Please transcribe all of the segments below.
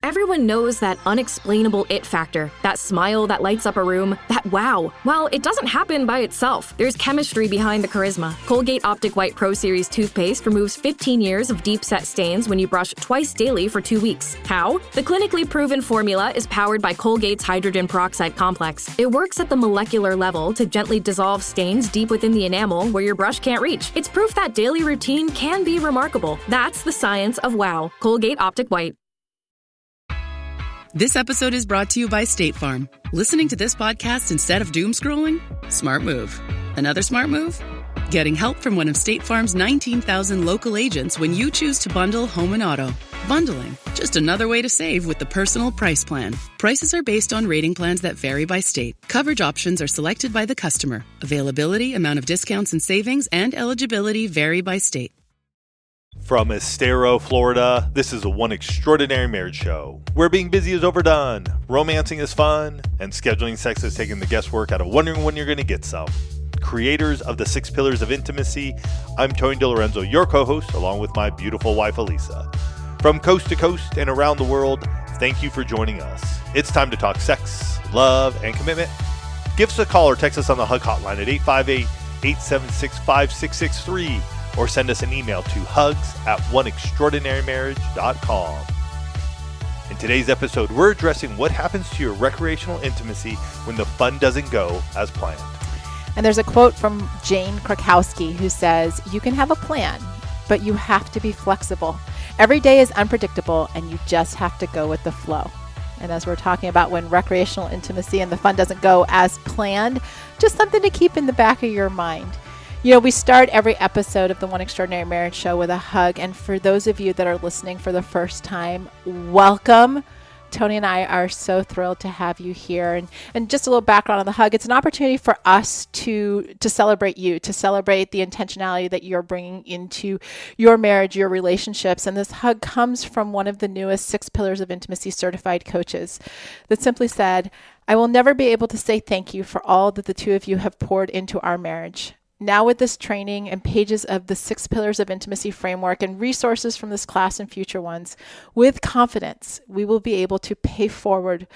Everyone knows that unexplainable it factor, that smile that lights up a room, that wow. Well, it doesn't happen by itself. There's chemistry behind the charisma. Colgate Optic White Pro Series toothpaste removes 15 years of deep-set stains when you brush twice daily for 2 weeks. How? The clinically proven formula is powered by Colgate's hydrogen peroxide complex. It works at the molecular level to gently dissolve stains deep within the enamel where your brush can't reach. It's proof that daily routine can be remarkable. That's the science of wow. Colgate Optic White. This episode is brought to you by State Farm. Listening to this podcast instead of doom scrolling? Smart move. Another smart move? Getting help from one of State Farm's 19,000 local agents when you choose to bundle home and auto. Bundling, just another way to save with the Personal Price Plan. Prices are based on rating plans that vary by state. Coverage options are selected by the customer. Availability, amount of discounts and savings, and eligibility vary by state. From Estero, Florida, this is a One Extraordinary Marriage show, where being busy is overdone, romancing is fun, and scheduling sex is taking the guesswork out of wondering when you're going to get some. Creators of the 6 Pillars of Intimacy, I'm Tony DiLorenzo, your co-host, along with my beautiful wife, Elisa. From coast to coast and around the world, thank you for joining us. It's time to talk sex, love, and commitment. Give us a call or text us on the Hug Hotline at 858-876-5663. Or send us an email to hugs@oneextraordinarymarriage.com. In today's episode, we're addressing what happens to your recreational intimacy when the fun doesn't go as planned. And there's a quote from Jane Krakowski who says, "You can have a plan, but you have to be flexible. Every day is unpredictable, and you just have to go with the flow." And as we're talking about when recreational intimacy and the fun doesn't go as planned, just something to keep in the back of your mind. You know, we start every episode of the One Extraordinary Marriage show with a hug. And for those of you that are listening for the first time, welcome. Tony and I are so thrilled to have you here. And just a little background on the hug. It's an opportunity for us to celebrate you, to celebrate the intentionality that you're bringing into your marriage, your relationships. And this hug comes from one of the newest 6 Pillars of Intimacy certified coaches that simply said, "I will never be able to say thank you for all that the two of you have poured into our marriage. Now with this training and pages of the 6 Pillars of Intimacy framework and resources from this class and future ones, with confidence, we will be able to pay forward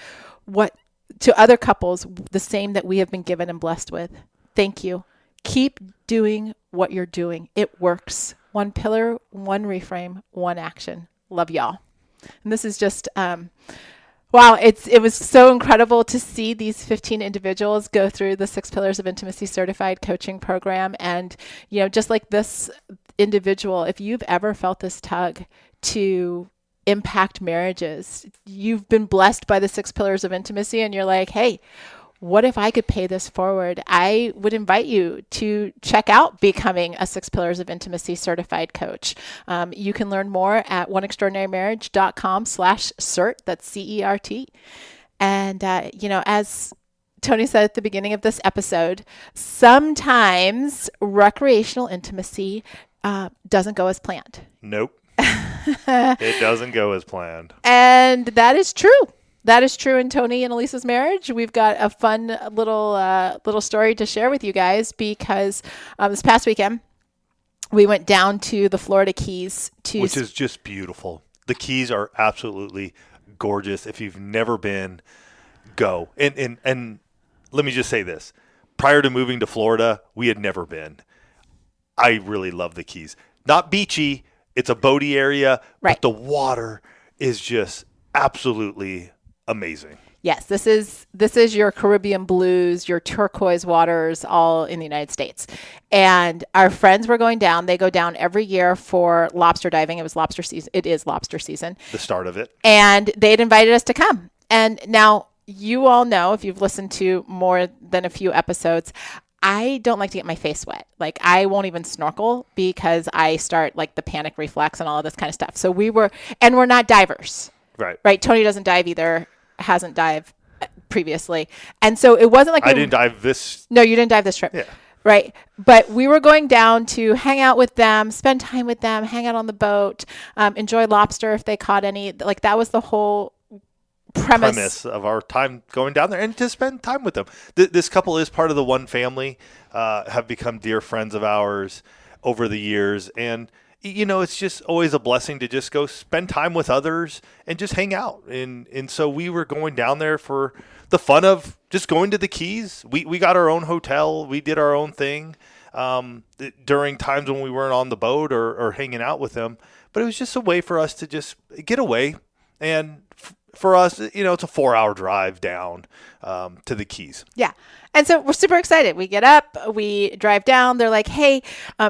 what to other couples the same that we have been given and blessed with. Thank you. Keep doing what you're doing. It works. One pillar, one reframe, one action. Love y'all." And this is just wow, it was so incredible to see these 15 individuals go through the 6 Pillars of Intimacy certified coaching program. And, you know, just like this individual, if you've ever felt this tug to impact marriages, you've been blessed by the 6 Pillars of Intimacy and you're like, hey, what if I could pay this forward? I would invite you to check out becoming a 6 Pillars of Intimacy certified coach. You can learn more at oneextraordinarymarriage.com/cert. That's CERT. And, you know, as Tony said at the beginning of this episode, sometimes recreational intimacy doesn't go as planned. Nope. It doesn't go as planned. And that is true. That is true in Tony and Elisa's marriage. We've got a fun little story to share with you guys because this past weekend we went down to the Florida Keys, which is just beautiful. The Keys are absolutely gorgeous. If you've never been, go. And let me just say this: prior to moving to Florida, we had never been. I really love the Keys. Not beachy; it's a boaty area, right. But the water is just absolutely amazing. Yes, this is your Caribbean blues, your turquoise waters, all in the United States. And our friends were going down. They go down every year for lobster diving. It was lobster season. It is lobster season. The start of it. And they had invited us to come. And now you all know, if you've listened to more than a few episodes, I don't like to get my face wet. Like, I won't even snorkel because I start like the panic reflex and all of this kind of stuff. So we're not divers. Right. Tony doesn't dive either. Hasn't dived previously. And so it wasn't like I didn't dive this. No, you didn't dive this trip. Yeah. Right. But we were going down to hang out with them, spend time with them, hang out on the boat, enjoy lobster if they caught any. Like, that was the whole premise of our time going down there and to spend time with them. This couple is part of the one family, have become dear friends of ours over the years. And it's just always a blessing to just go spend time with others and just hang out. And so we were going down there for the fun of just going to the Keys. We got our own hotel. We did our own thing during times when we weren't on the boat or hanging out with them. But it was just a way for us to just get away. And for us, it's a 4-hour drive down to the Keys. Yeah. And so we're super excited. We get up, we drive down. They're like, hey,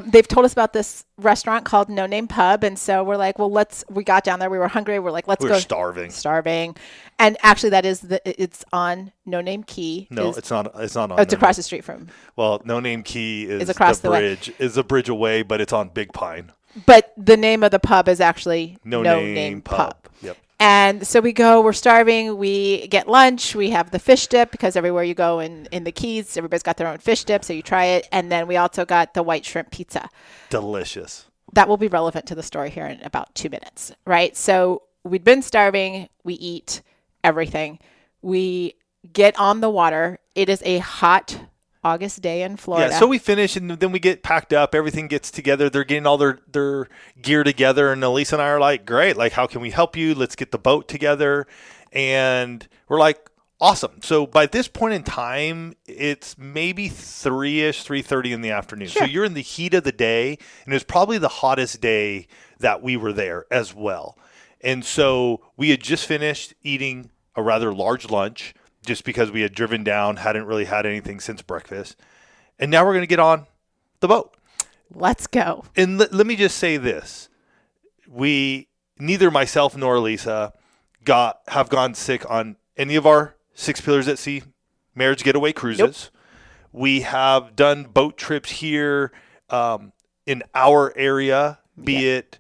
they've told us about this restaurant called No Name Pub. And so we're like, well, we got down there. We were hungry. We're like, let's go. We're starving. And actually it's on No Name Key. No, it's not on. It's across the street from. Well, No Name Key is across the bridge, is a bridge away, but it's on Big Pine. But the name of the pub is actually No Name Pub. Yep. And so we go, we're starving, we get lunch, we have the fish dip because everywhere you go in the Keys, everybody's got their own fish dip, so you try it. And then we also got the white shrimp pizza. Delicious. That will be relevant to the story here in about 2 minutes, right? So we'd been starving, we eat everything. We get on the water. It is a hot August day in Florida. Yeah, so we finish and then we get packed up. Everything gets together. They're getting all their gear together. And Elisa and I are like, great. Like, how can we help you? Let's get the boat together. And we're like, awesome. So by this point in time, it's maybe 3:30 in the afternoon. Sure. So you're in the heat of the day. And it was probably the hottest day that we were there as well. And so we had just finished eating a rather large lunch, just because we had driven down, hadn't really had anything since breakfast. And now we're going to get on the boat. Let's go. And let me just say this. Neither myself nor Elisa have gone sick on any of our Six Pillars at Sea marriage getaway cruises. Nope. We have done boat trips here in our area, be it,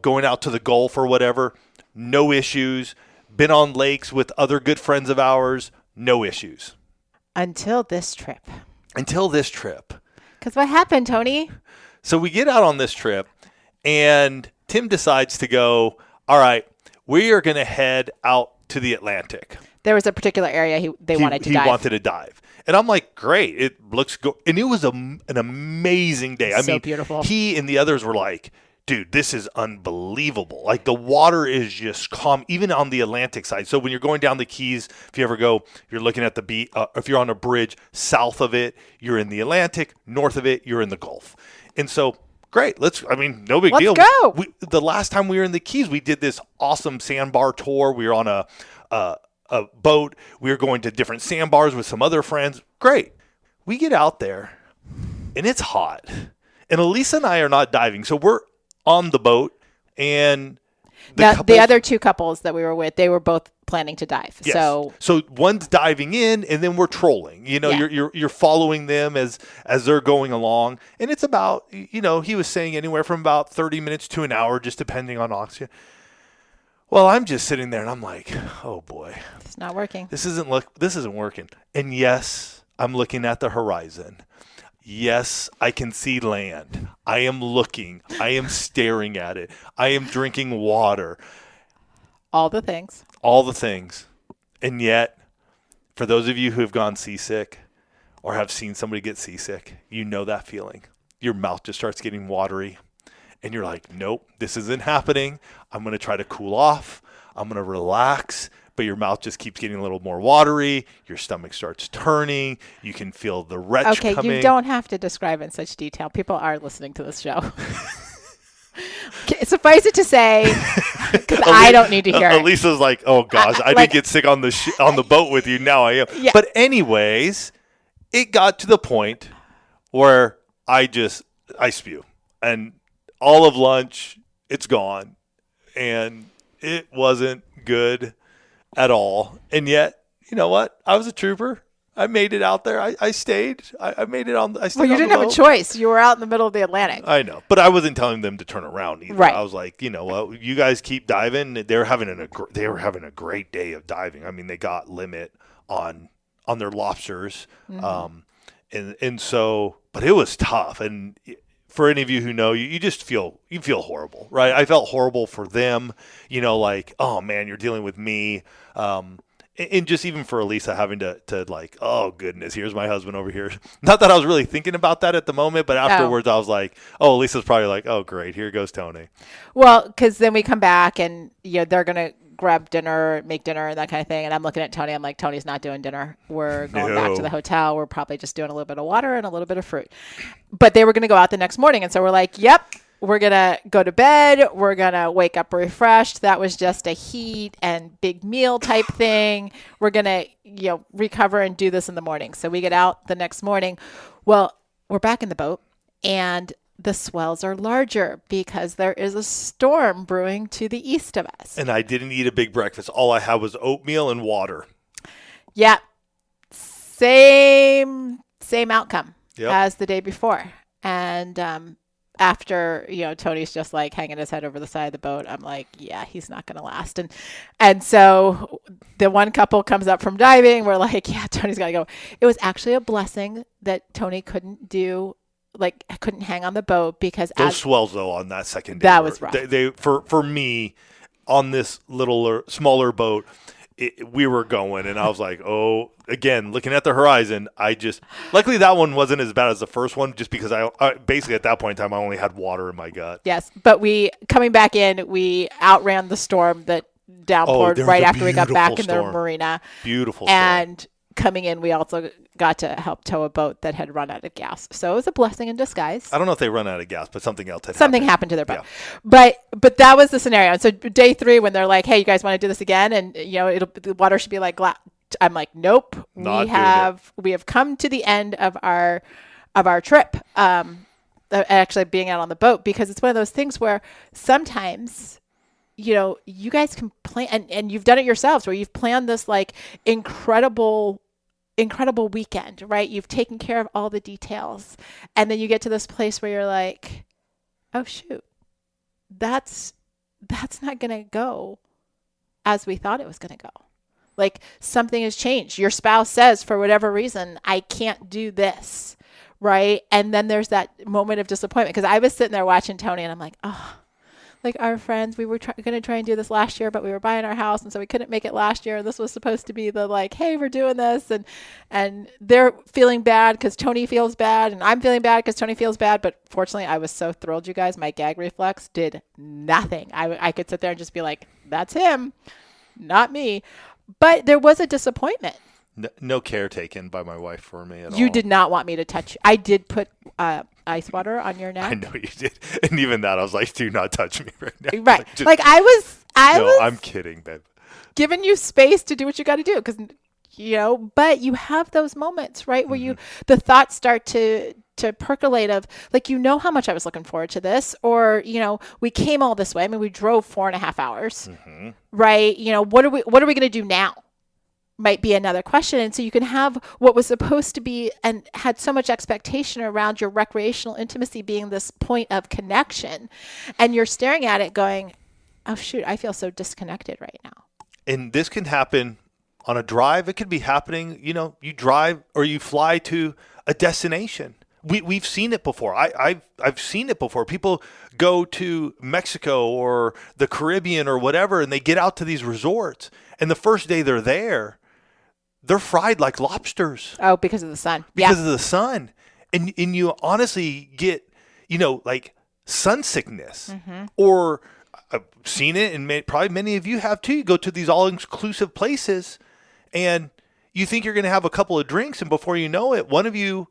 going out to the Gulf or whatever. No issues. Been on lakes with other good friends of ours. No issues. Until this trip. Because what happened, Tony? So we get out on this trip, and Tim decides to go, all right, we are going to head out to the Atlantic. There was a particular area they wanted to dive. He wanted to dive. And I'm like, great. It looks good. And it was an amazing day. So beautiful. He and the others were like, dude, this is unbelievable. Like, the water is just calm, even on the Atlantic side. So when you're going down the Keys, if you ever go, you're looking at the beach, if you're on a bridge, south of it, you're in the Atlantic, north of it, you're in the Gulf. And so, great. No big deal. Let's go. The last time we were in the Keys, we did this awesome sandbar tour. We were on a boat. We were going to different sandbars with some other friends. Great. We get out there, and it's hot. And Elisa and I are not diving. So we're on the boat, and the other two couples that we were with, they were both planning to dive. Yes. So one's diving in, and then we're trolling. You're following them as they're going along, and it's about he was saying anywhere from about 30 minutes to an hour, just depending on oxygen. Well, I'm just sitting there, and I'm like, oh boy, it's not working. This isn't working. And yes, I'm looking at the horizon. Yes, I can see land. I am looking. I am staring at it. I am drinking water. All the things. And yet, for those of you who have gone seasick or have seen somebody get seasick, you know that feeling. Your mouth just starts getting watery. And you're like, nope, this isn't happening. I'm going to try to cool off. I'm going to relax. But your mouth just keeps getting a little more watery. Your stomach starts turning. You can feel the retch coming. Okay, you don't have to describe in such detail. People are listening to this show. Suffice it to say, because I don't need to hear it. Elisa's like, oh gosh, I did get sick on the boat with you. Now I am. Yeah. But anyways, it got to the point where I spew. And all of lunch, it's gone. And it wasn't good at all. And yet, you know what? I was a trooper. I made it out there. I stayed. I made it on. I stayed. Well, you didn't have a choice. You were out in the middle of the Atlantic. I know, but I wasn't telling them to turn around either. Right. I was like, you know what? You guys keep diving. They were having a great day of diving. I mean, they got limit on their lobsters, and so, but it was tough. And for any of you who know, you just feel horrible, right? I felt horrible for them. Like, oh man, you're dealing with me. And just even for Elisa having to like, oh goodness, here's my husband over here. Not that I was really thinking about that at the moment, but afterwards I was like, oh, Elisa's probably like, oh great, here goes Tony. Well, because then we come back and they're gonna grab dinner, make dinner, and that kind of thing. And I'm looking at Tony. I'm like, Tony's not doing dinner. We're going back to the hotel. We're probably just doing a little bit of water and a little bit of fruit. But they were gonna go out the next morning, and so we're like, yep. We're going to go to bed. We're going to wake up refreshed. That was just a heat and big meal type thing. We're going to, recover and do this in the morning. So we get out the next morning. Well, we're back in the boat and the swells are larger because there is a storm brewing to the east of us. And I didn't eat a big breakfast. All I had was oatmeal and water. Yeah. Same outcome as the day before. And, after, Tony's just like hanging his head over the side of the boat, I'm like, yeah, he's not going to last. And so the one couple comes up from diving. We're like, yeah, Tony's got to go. It was actually a blessing that Tony couldn't hang on the boat because those swells though on that second day. That was rough. They for me on this smaller boat, we were going and I was like, oh, again, looking at the horizon, luckily that one wasn't as bad as the first one just because I basically at that point in time, I only had water in my gut. Yes. But coming back in, we outran the storm that downpoured right after we got back in the marina. Beautiful storm. And coming in, we also got to help tow a boat that had run out of gas. So it was a blessing in disguise. I don't know if they run out of gas, but something else happened to their boat. Yeah. But that was the scenario. And so day 3, when they're like, hey, you guys want to do this again? And, the water should be like I'm like, nope. We have come to the end of our trip. Actually being out on the boat, because it's one of those things where sometimes, you guys can plan and you've done it yourselves where you've planned this like incredible weekend, right? You've taken care of all the details. And then you get to this place where you're like, oh shoot, that's not going to go as we thought it was going to go. Like something has changed. Your spouse says, for whatever reason, I can't do this, right? And then there's that moment of disappointment. Because I was sitting there watching Tony and I'm like, oh, like our friends, we were going to try and do this last year, but we were buying our house. And so we couldn't make it last year. This was supposed to be the like, hey, we're doing this. And they're feeling bad because Tony feels bad. And I'm feeling bad because Tony feels bad. But fortunately, I was so thrilled, you guys. My gag reflex did nothing. I could sit there and just be like, that's him, not me. But there was a disappointment. No care taken by my wife for me at all. You did not want me to touch you. I did put ice water on your neck. I know you did. And even that, I was like, do not touch me right now. Right. I was I'm kidding, babe. Giving you space to do what you got to do. Because, but you have those moments, right? Where the thoughts start to percolate of like, how much I was looking forward to this, or, we came all this way. I mean, we drove 4.5 hours, right? What are we going to do now? Might be another question. And so you can have what was supposed to be and had so much expectation around your recreational intimacy being this point of connection. And you're staring at it going, oh shoot, I feel so disconnected right now. And this can happen on a drive. It could be happening, you drive or you fly to a destination. We've seen it before. I've seen it before. People go to Mexico or the Caribbean or whatever, and they get out to these resorts. And the first day they're there, they're fried like lobsters. Oh, because of the sun. Because of the sun. And you honestly get, like sun sickness. Or I've seen it, and probably many of you have too. You go to these all-inclusive places, and you think you're going to have a couple of drinks, and before you know it, one of you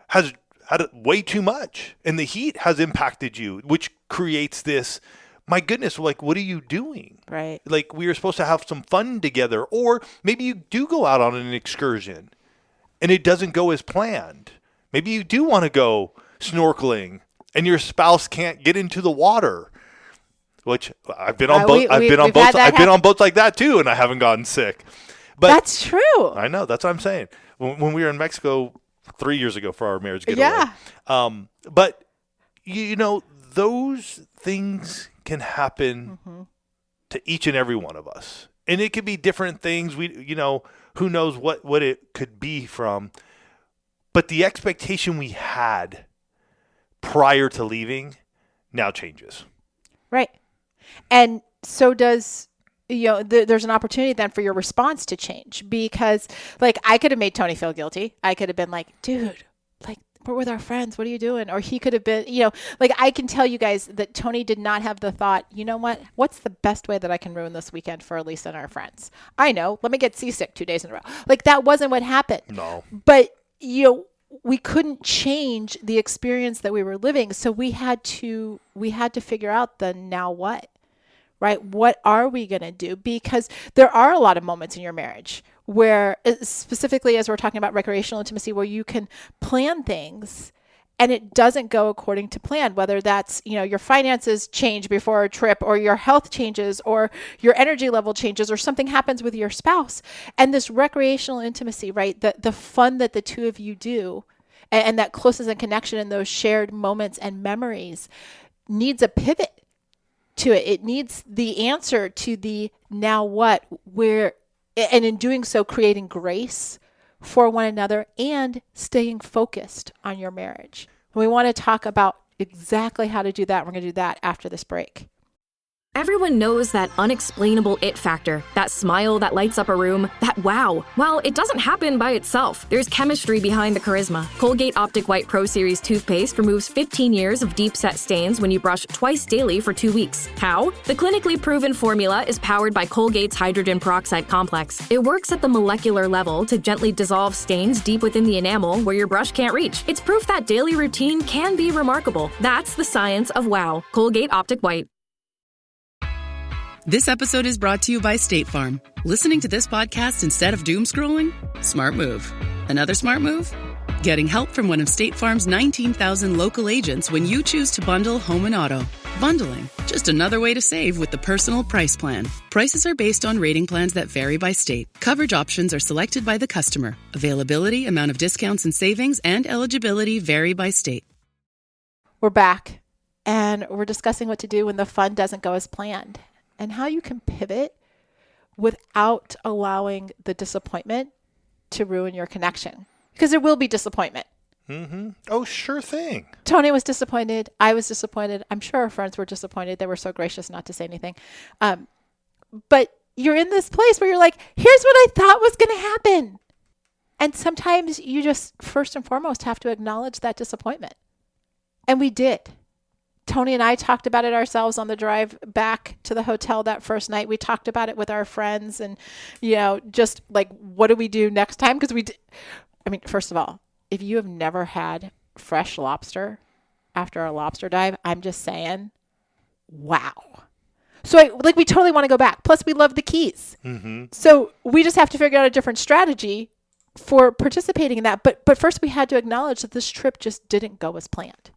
has had way too much, and the heat has impacted you, which creates this, my goodness, like, what are you doing? Right. Like, we were supposed to have some fun together, or maybe you do go out on an excursion, and it doesn't go as planned. Maybe you do want to go snorkeling, and your spouse can't get into the water, which I've been on boats. I've been on boats like that too, and I haven't gotten sick. But that's true. I know. That's what I'm saying. When we were in Mexico 3 years ago for our marriage getaway. Yeah. But those things can happen to each and every one of us, and it could be different things. Who knows what it could be from, but the expectation we had prior to leaving now changes. Right. And so does there's an opportunity then for your response to change, because like I could have made Tony feel guilty. I could have been like, dude, like we're with our friends. What are you doing? Or he could have been, like I can tell you guys that Tony did not have the thought, you know what? What's the best way that I can ruin this weekend for Elisa and our friends? I know. Let me get seasick 2 days in a row. Like that wasn't what happened. No. But, we couldn't change the experience that we were living. So we had to figure out the now what, right? What are we going to do? Because there are a lot of moments in your marriage where, specifically as we're talking about recreational intimacy, where you can plan things and it doesn't go according to plan, whether that's, your finances change before a trip, or your health changes, or your energy level changes, or something happens with your spouse. And this recreational intimacy, right? The fun that the two of you do, and that closeness and connection and those shared moments and memories needs a pivot to it. It needs the answer to the now what, and in doing so, creating grace for one another and staying focused on your marriage. We want to talk about exactly how to do that. We're going to do that after this break. Everyone knows that unexplainable it factor, that smile that lights up a room, that wow. Well, it doesn't happen by itself. There's chemistry behind the charisma. Colgate Optic White Pro Series toothpaste removes 15 years of deep-set stains when you brush twice daily for 2 weeks. How? The clinically proven formula is powered by Colgate's hydrogen peroxide complex. It works at the molecular level to gently dissolve stains deep within the enamel where your brush can't reach. It's proof that daily routine can be remarkable. That's the science of wow. Colgate Optic White. This episode is brought to you by State Farm. Listening to this podcast instead of doom scrolling? Smart move. Another smart move? Getting help from one of State Farm's 19,000 local agents when you choose to bundle home and auto. Bundling, just another way to save with the Personal Price Plan. Prices are based on rating plans that vary by state. Coverage options are selected by the customer. Availability, amount of discounts and savings, and eligibility vary by state. We're back, and we're discussing what to do when the fun doesn't go as planned, and how you can pivot without allowing the disappointment to ruin your connection. Because there will be disappointment. Mm-hmm. Oh, sure thing. Tony was disappointed. I was disappointed. I'm sure our friends were disappointed. They were so gracious not to say anything. But you're in this place where you're like, here's what I thought was going to happen. And sometimes you just, first and foremost, have to acknowledge that disappointment. And we did. Tony and I talked about it ourselves on the drive back to the hotel that first night. We talked about it with our friends and, just like, what do we do next time? Because first of all, if you have never had fresh lobster after a lobster dive, I'm just saying, wow. So we totally want to go back. Plus we love the Keys. Mm-hmm. So we just have to figure out a different strategy for participating in that. But first we had to acknowledge that this trip just didn't go as planned.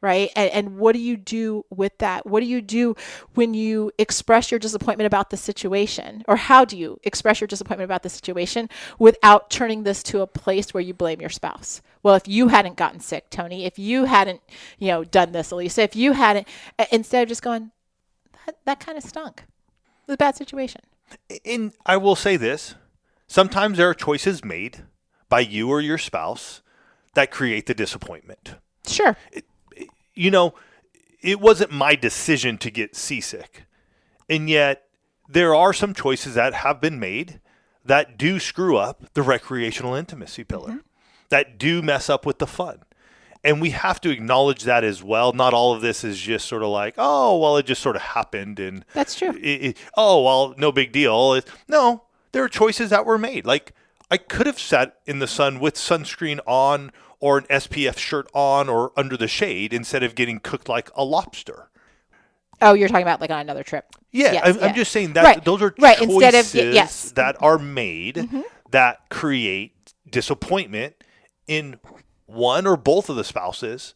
Right? And what do you do with that? What do you do when you express your disappointment about the situation? Or how do you express your disappointment about the situation without turning this to a place where you blame your spouse? Well, if you hadn't gotten sick, Tony, if you hadn't, done this, Elisa, if you hadn't, instead of just going, that kind of stunk. It was a bad situation. And I will say this, sometimes there are choices made by you or your spouse that create the disappointment. Sure. It wasn't my decision to get seasick. And yet there are some choices that have been made that do screw up the recreational intimacy pillar, that do mess up with the fun. And we have to acknowledge that as well. Not all of this is just sort of like, oh, well, it just sort of happened. And that's true. No big deal. No, there are choices that were made. Like I could have sat in the sun with sunscreen on or an SPF shirt on or under the shade instead of getting cooked like a lobster. Oh, you're talking about like on another trip. Yeah, yes, I'm just saying that those are choices instead of, that are made that create disappointment in one or both of the spouses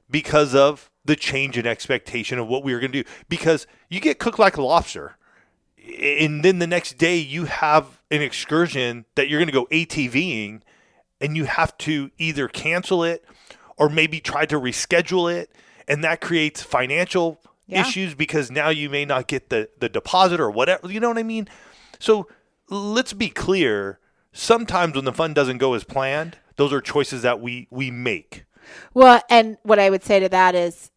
because of the change in expectation of what we were going to do. Because you get cooked like a lobster, and then the next day you have an excursion that you're going to go ATVing, and you have to either cancel it or maybe try to reschedule it. And that creates financial issues because now you may not get the deposit or whatever. You know what I mean? So let's be clear. Sometimes when the fun doesn't go as planned, those are choices that we make. Well, and what I would say to that is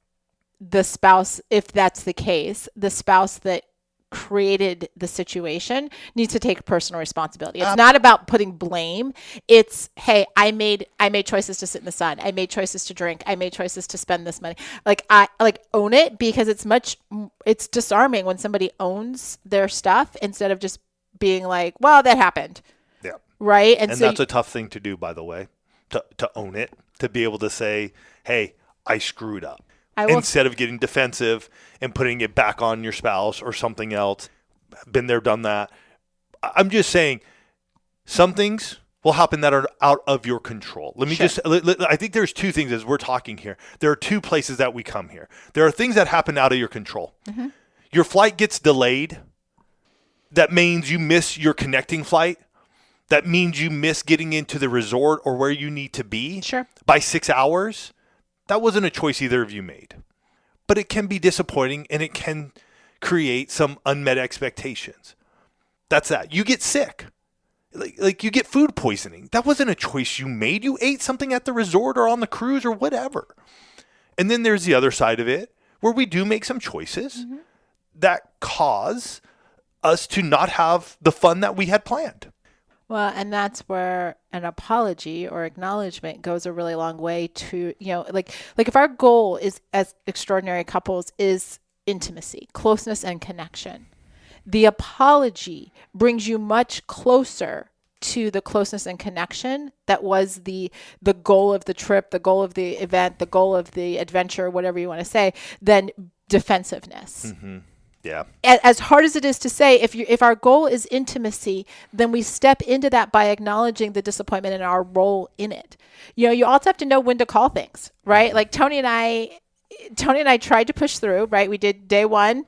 the spouse, if that's the case, the spouse that created the situation needs to take personal responsibility. It's not about putting blame. It's, hey, I made choices to sit in the sun. I made choices to drink. I made choices to spend this money. I own it, because it's disarming when somebody owns their stuff instead of just being like, well, that happened. Yeah. Right. And so that's a tough thing to do, by the way, to own it, to be able to say, hey, I screwed up. Instead of getting defensive and putting it back on your spouse or something else. Been there, done that. I'm just saying some things will happen that are out of your control. I think there's two things as we're talking here. There are two places that we come here. There are things that happen out of your control. Mm-hmm. Your flight gets delayed. That means you miss your connecting flight. That means you miss getting into the resort or where you need to be by 6 hours. That wasn't a choice either of you made. But it can be disappointing, and it can create some unmet expectations. That's that. You get sick. Like you get food poisoning. That wasn't a choice you made. You ate something at the resort or on the cruise or whatever. And then there's the other side of it where we do make some choices that cause us to not have the fun that we had planned. Well, and that's where an apology or acknowledgement goes a really long way to, like if our goal is as extraordinary couples is intimacy, closeness, and connection, the apology brings you much closer to the closeness and connection that was the goal of the trip, the goal of the event, the goal of the adventure, whatever you want to say, than defensiveness. Mm-hmm. Yeah. As hard as it is to say, if our goal is intimacy, then we step into that by acknowledging the disappointment and our role in it. You also have to know when to call things, right? Like Tony and I tried to push through, right? We did day 1,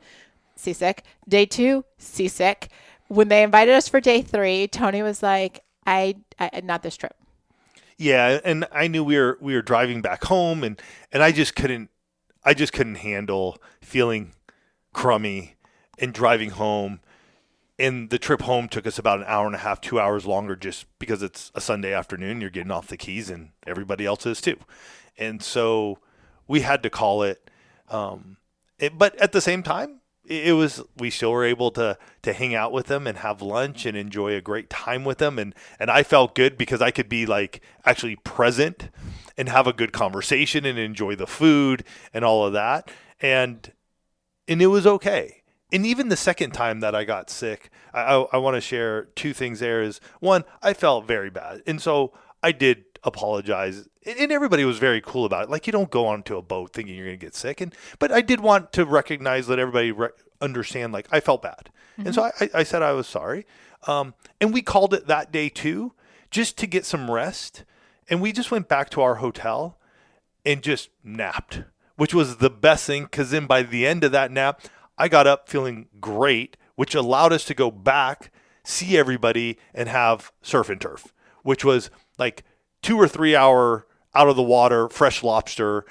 seasick, day 2, seasick. When they invited us for day 3, Tony was like, I not this trip. Yeah. And I knew we were driving back home and I just couldn't handle feeling crummy and driving home, and the trip home took us about an hour and a half, 2 hours longer, just because it's a Sunday afternoon. You're getting off the keys, and everybody else is too, and so we had to call it. But at the same time, we still were able to hang out with them and have lunch and enjoy a great time with them, and I felt good because I could be like actually present and have a good conversation and enjoy the food and all of that, and it was okay. And even the second time that I got sick, I want to share two things there. Is one, I felt very bad. And so I did apologize. And everybody was very cool about it. Like, you don't go onto a boat thinking you're going to get sick. But I did want to recognize that everybody understand, like, I felt bad. Mm-hmm. And so I said I was sorry. And we called it that day too, just to get some rest. And we just went back to our hotel and just napped, which was the best thing, because then by the end of that nap, I got up feeling great, which allowed us to go back, see everybody, and have surf and turf, which was like 2 or 3 hour out of the water, fresh lobster,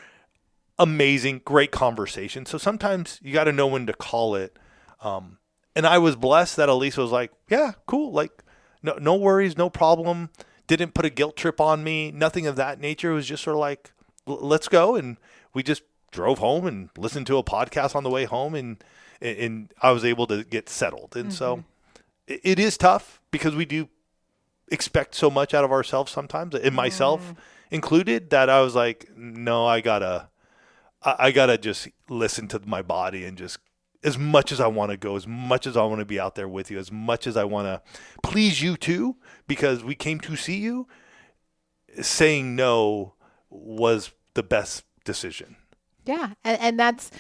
amazing, great conversation. So sometimes you got to know when to call it. And I was blessed that Elisa was like, yeah, cool. Like, no worries, no problem. Didn't put a guilt trip on me, nothing of that nature. It was just sort of like, let's go. And we just drove home and listened to a podcast on the way home, and I was able to get settled. And so it is tough because we do expect so much out of ourselves sometimes, and myself included, that I was like, no, I gotta just listen to my body, and just, as much as I want to go, as much as I want to be out there with you, as much as I want to please you too, because we came to see you, saying no was the best decision. Yeah. And that's,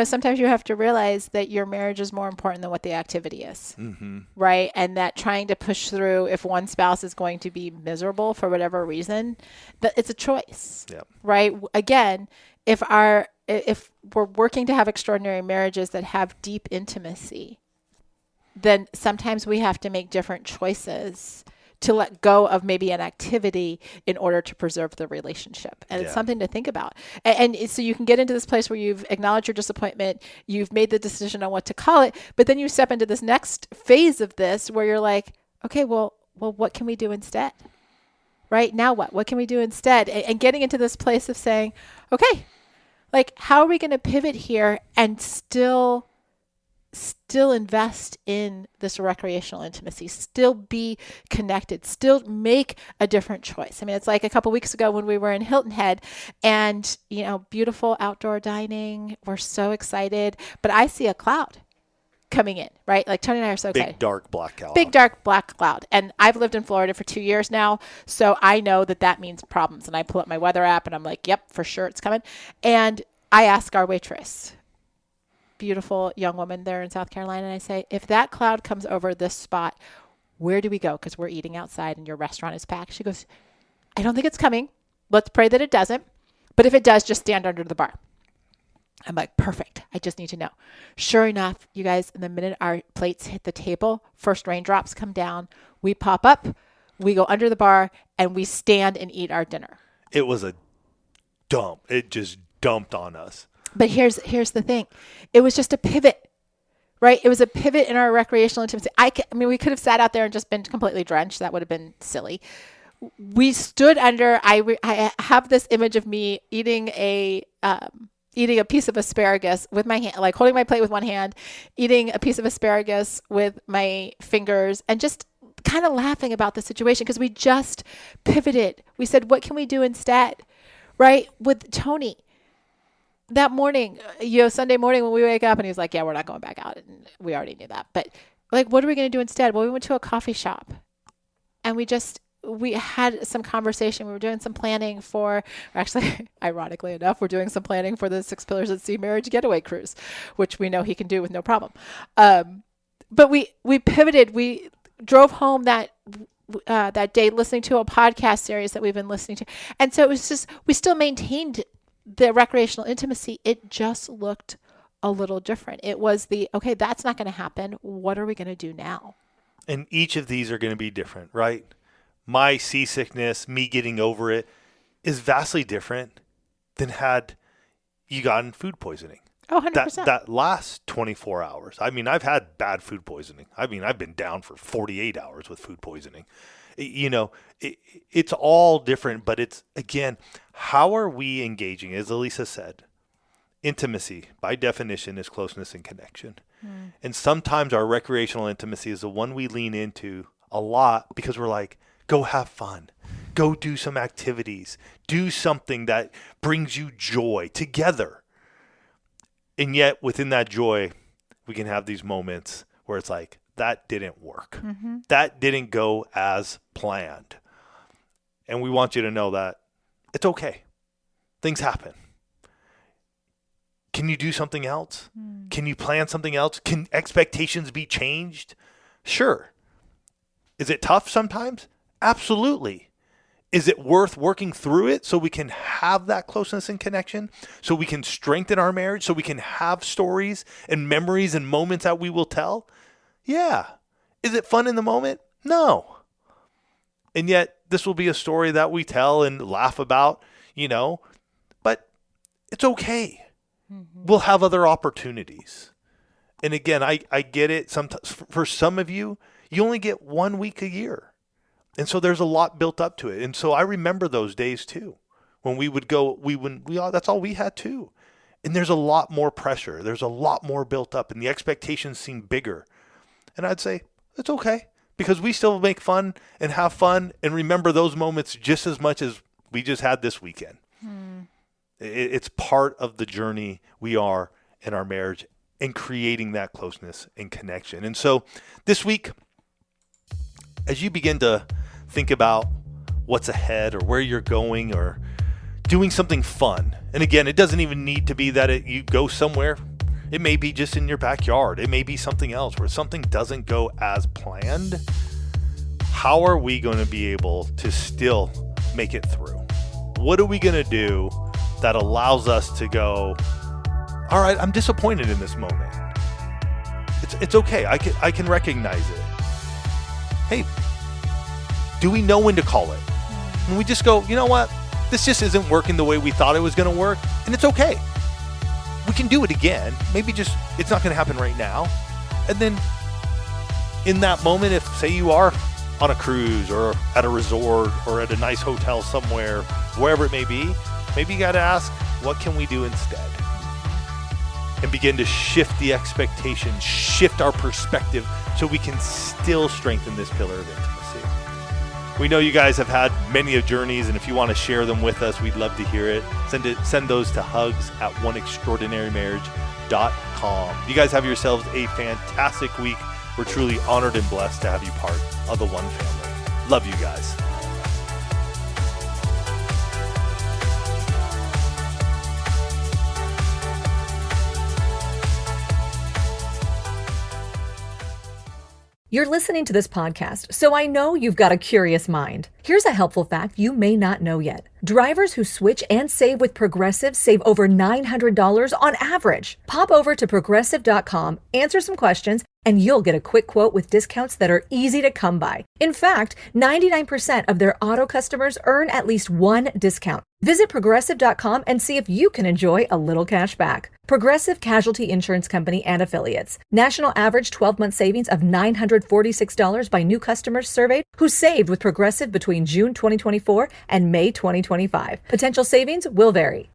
sometimes you have to realize that your marriage is more important than what the activity is. Mm-hmm. Right. And that trying to push through, if one spouse is going to be miserable for whatever reason, that it's a choice. Yeah. Right. Again, if we're working to have extraordinary marriages that have deep intimacy, then sometimes we have to make different choices to let go of maybe an activity in order to preserve the relationship. And it's something to think about. And so you can get into this place where you've acknowledged your disappointment, you've made the decision on what to call it, but then you step into this next phase of this where you're like, okay, well, what can we do instead? Right? Now what? What can we do instead? And getting into this place of saying, okay, like, how are we going to pivot here and still still invest in this recreational intimacy, still be connected, still make a different choice. I mean, it's like a couple weeks ago when we were in Hilton Head and, beautiful outdoor dining. We're so excited, but I see a cloud coming in, right? Like Tony and I are so excited. Big dark black cloud. Big dark black cloud. And I've lived in Florida for 2 years now, so I know that means problems. And I pull up my weather app and I'm like, yep, for sure it's coming. And I ask our waitress, beautiful young woman there in South Carolina, and I say, if that cloud comes over this spot, where do we go? Because we're eating outside and your restaurant is packed. She goes, I don't think it's coming. Let's pray that it doesn't. But if it does, just stand under the bar. I'm like, perfect. I just need to know. Sure enough, you guys, in the minute our plates hit the table, first raindrops come down, we pop up, we go under the bar, and we stand and eat our dinner. It was a dump. It just dumped on us. But here's the thing. It was just a pivot, right? It was a pivot in our recreational intimacy. I mean, we could have sat out there and just been completely drenched. That would have been silly. We stood under, I have this image of me eating a piece of asparagus with my hand, like holding my plate with one hand, eating a piece of asparagus with my fingers, and just kind of laughing about the situation because we just pivoted. We said, what can we do instead? Right? With Tony. That morning, Sunday morning when we wake up and he's like, yeah, we're not going back out. And we already knew that. But like, what are we going to do instead? Well, we went to a coffee shop and we had some conversation. We were doing some planning actually, ironically enough, we're doing some planning for the 6 Pillars at Sea marriage getaway cruise, which we know he can do with no problem. But we pivoted. We drove home that day listening to a podcast series that we've been listening to. And so it was just, we still maintained the recreational intimacy. It just looked a little different. It was okay, that's not going to happen. What are we going to do now? And each of these are going to be different, right? My seasickness, me getting over it, is vastly different than had you gotten food poisoning. Oh, 100%. That last 24 hours. I mean, I've had bad food poisoning. I mean, I've been down for 48 hours with food poisoning. It's all different, but it's, again, how are we engaging? As Elisa said, intimacy, by definition, is closeness and connection. And sometimes our recreational intimacy is the one we lean into a lot because we're like, go have fun. Go do some activities. Do something that brings you joy together. And yet, within that joy, we can have these moments where it's like, that didn't work. Mm-hmm. That didn't go as planned. And we want you to know that it's okay. Things happen. Can you do something else? Can you plan something else? Can expectations be changed? Sure. Is it tough sometimes? Absolutely. Is it worth working through it so we can have that closeness and connection, so we can strengthen our marriage, so we can have stories and memories and moments that we will tell? Yeah. Is it fun in the moment? No. And yet this will be a story that we tell and laugh about, but it's okay. Mm-hmm. We'll have other opportunities. And again, I get it. Sometimes for some of you, you only get 1 week a year. And so there's a lot built up to it. And so I remember those days too, when we would go, that's all we had too. And there's a lot more pressure. There's a lot more built up and the expectations seem bigger. And I'd say, it's okay because we still make fun and have fun and remember those moments just as much as we just had this weekend. It's part of the journey we are in our marriage and creating that closeness and connection. And so this week, as you begin to think about what's ahead or where you're going or doing something fun, and again, it doesn't even need to be that you go somewhere. It may be just in your backyard. It may be something else where something doesn't go as planned. How are we going to be able to still make it through? What are we going to do that allows us to go, all right, I'm disappointed in this moment. It's okay. I can recognize it. Hey, do we know when to call it? And we just go, you know what? This just isn't working the way we thought it was going to work. And it's okay. We can do it again. Maybe just it's not going to happen right now. And then in that moment, if say you are on a cruise or at a resort or at a nice hotel somewhere, wherever it may be, maybe you got to ask, what can we do instead? and begin to shift the expectations, shift our perspective so we can still strengthen this pillar of intimacy. We know you guys have had many of journeys, and if you want to share them with us, we'd love to hear it. Send those to hugs@oneextraordinarymarriage.com. You guys have yourselves a fantastic week. We're truly honored and blessed to have you part of the One family. Love you guys. You're listening to this podcast, so I know you've got a curious mind. Here's a helpful fact you may not know yet. Drivers who switch and save with Progressive save over $900 on average. Pop over to Progressive.com, answer some questions, and you'll get a quick quote with discounts that are easy to come by. In fact, 99% of their auto customers earn at least one discount. Visit Progressive.com and see if you can enjoy a little cash back. Progressive Casualty Insurance Company and Affiliates. National average 12-month savings of $946 by new customers surveyed who saved with Progressive between June 2024 and May 2025. Potential savings will vary.